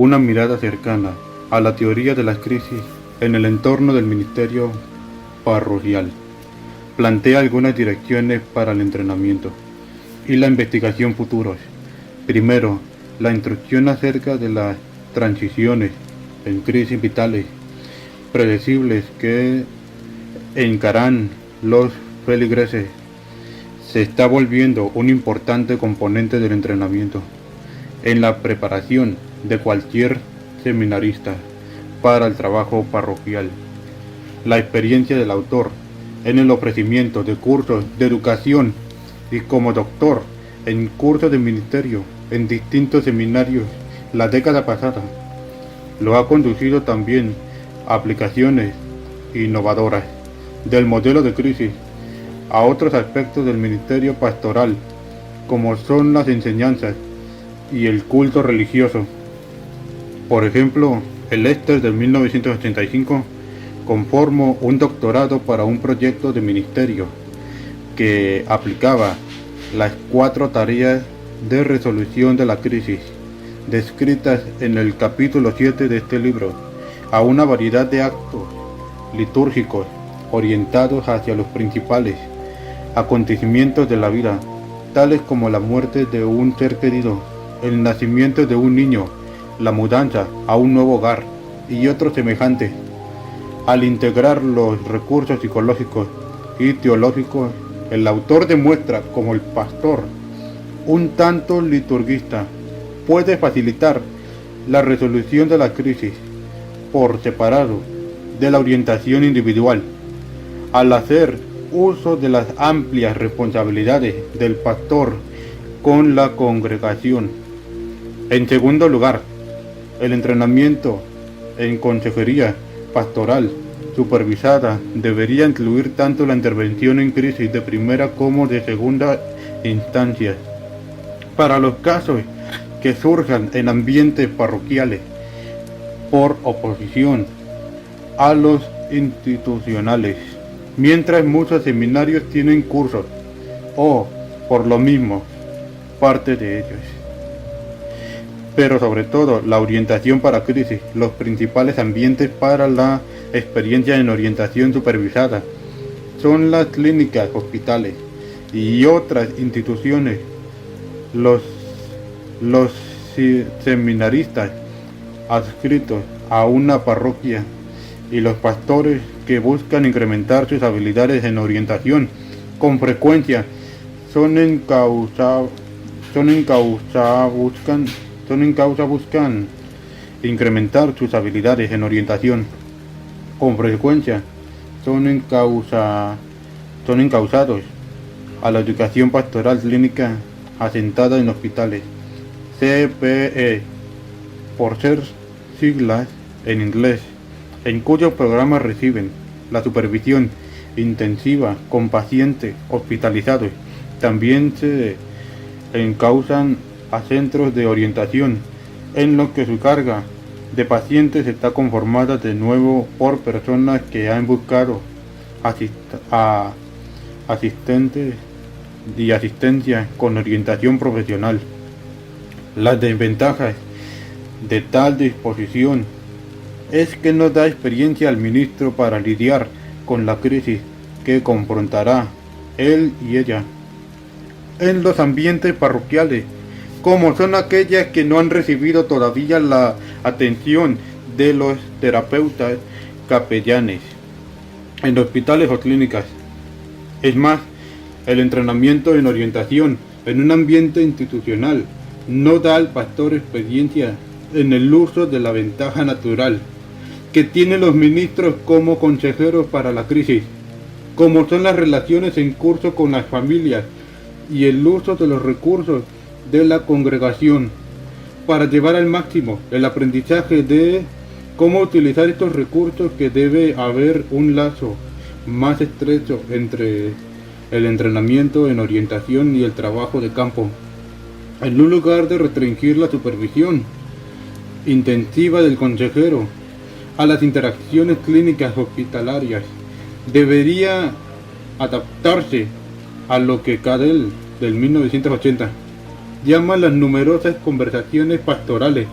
Una mirada cercana a la teoría de las crisis en el entorno del ministerio parroquial. Plantea algunas direcciones para el entrenamiento y la investigación futuros. Primero, la instrucción acerca de las transiciones en crisis vitales predecibles que encaran los feligreses se está volviendo un importante componente del entrenamiento en la preparación de cualquier seminarista para el trabajo parroquial. La experiencia del autor en el ofrecimiento de cursos de educación y como doctor en cursos de ministerio en distintos seminarios la década pasada lo ha conducido también a aplicaciones innovadoras del modelo de crisis a otros aspectos del ministerio pastoral, como son las enseñanzas y el culto religioso. Por ejemplo, el Lester de 1985 conformó un doctorado para un proyecto de ministerio que aplicaba las 4 tareas de resolución de la crisis descritas en el capítulo 7 de este libro a una variedad de actos litúrgicos orientados hacia los principales acontecimientos de la vida, tales como la muerte de un ser querido, el nacimiento de un niño, la mudanza a un nuevo hogar y otros semejantes. Al integrar los recursos psicológicos y teológicos, el autor demuestra cómo el pastor, un tanto liturgista, puede facilitar la resolución de la crisis por separado de la orientación individual, al hacer uso de las amplias responsabilidades del pastor con la congregación. En segundo lugar, el entrenamiento en consejería pastoral supervisada debería incluir tanto la intervención en crisis de primera como de segunda instancia. Para los casos que surjan en ambientes parroquiales por oposición a los institucionales, mientras muchos seminarios tienen cursos o, por lo mismo, parte de ellos. Pero sobre todo, la orientación para crisis, los principales ambientes para la experiencia en orientación supervisada son las clínicas, hospitales y otras instituciones. Los seminaristas adscritos a una parroquia y los pastores que buscan incrementar sus habilidades en orientación con frecuencia buscan incrementar sus habilidades en orientación con frecuencia son encausados a la educación pastoral clínica asentada en hospitales, CPE, por ser siglas en inglés, en cuyos programas reciben la supervisión intensiva con pacientes hospitalizados. También se encausan a centros de orientación, en los que su carga de pacientes está conformada de nuevo por personas que han buscado asistentes y asistencia con orientación profesional. Las desventajas de tal disposición es que no da experiencia al ministro para lidiar con la crisis que confrontará él y ella en los ambientes parroquiales, como son aquellas que no han recibido todavía la atención de los terapeutas capellanes en hospitales o clínicas. Es más, el entrenamiento en orientación en un ambiente institucional no da al pastor experiencia en el uso de la ventaja natural que tienen los ministros como consejeros para la crisis, como son las relaciones en curso con las familias y el uso de los recursos de la congregación para llevar al máximo el aprendizaje de cómo utilizar estos recursos, que debe haber un lazo más estrecho entre el entrenamiento en orientación y el trabajo de campo, en un lugar de restringir la supervisión intensiva del consejero a las interacciones clínicas hospitalarias. Debería adaptarse a lo que Cadell del 1980 llama las numerosas conversaciones pastorales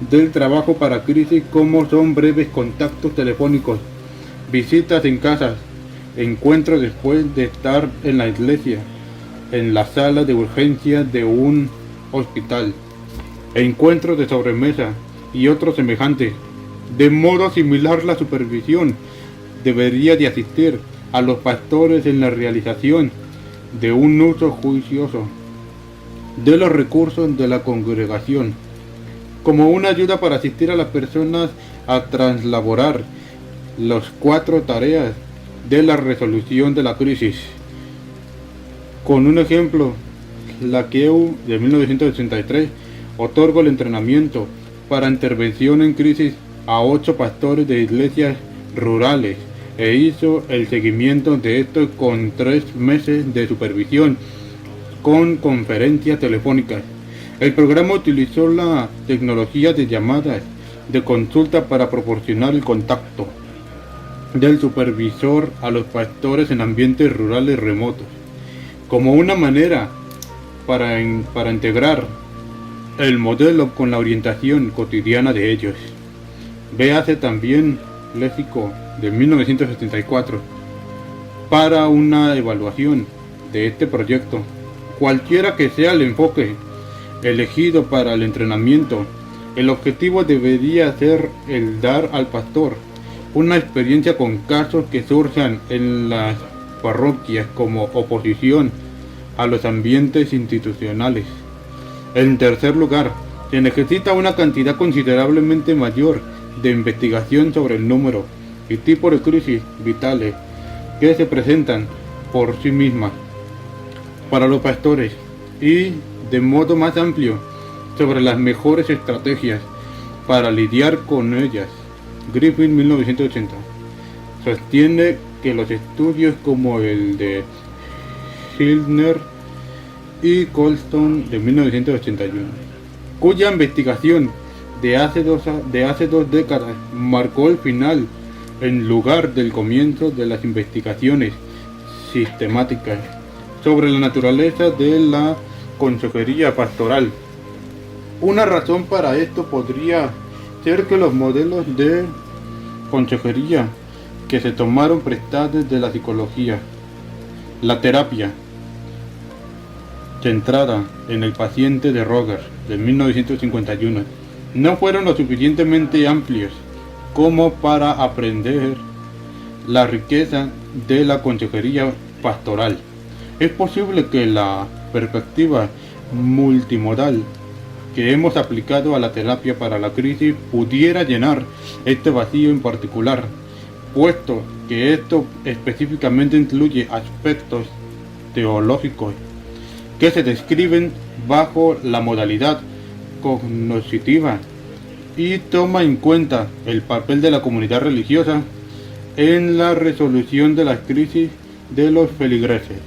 del trabajo para crisis, como son breves contactos telefónicos, visitas en casas, encuentros después de estar en la iglesia, en la sala de urgencias de un hospital, encuentros de sobremesa y otros semejantes. De modo similar, la supervisión debería de asistir a los pastores en la realización de un uso juicioso de los recursos de la congregación, como una ayuda para asistir a las personas a traslaborar las 4 tareas de la resolución de la crisis. Con un ejemplo, la QEU de 1983 otorgó el entrenamiento para intervención en crisis a 8 pastores de iglesias rurales e hizo el seguimiento de estos con 3 meses de supervisión con conferencias telefónicas. El programa utilizó la tecnología de llamadas de consulta para proporcionar el contacto del supervisor a los pastores en ambientes rurales remotos, como una manera para integrar el modelo con la orientación cotidiana de ellos. Véase también Léxico de 1974 para una evaluación de este proyecto. Cualquiera que sea el enfoque elegido para el entrenamiento, el objetivo debería ser el dar al pastor una experiencia con casos que surjan en las parroquias como oposición a los ambientes institucionales. En tercer lugar, se necesita una cantidad considerablemente mayor de investigación sobre el número y tipo de crisis vitales que se presentan por sí mismas para los pastores y, de modo más amplio, sobre las mejores estrategias para lidiar con ellas. Griffin, 1980, sostiene que los estudios como el de Schindler y Colston de 1981, cuya investigación de hace dos décadas marcó el final en lugar del comienzo de las investigaciones sistemáticas sobre la naturaleza de la consejería pastoral. Una razón para esto podría ser que los modelos de consejería que se tomaron prestados de la psicología, la terapia centrada en el paciente de Rogers de 1951, no fueron lo suficientemente amplios como para aprender la riqueza de la consejería pastoral. Es posible que la perspectiva multimodal que hemos aplicado a la terapia para la crisis pudiera llenar este vacío en particular, puesto que esto específicamente incluye aspectos teológicos que se describen bajo la modalidad cognoscitiva y toma en cuenta el papel de la comunidad religiosa en la resolución de las crisis de los feligreses.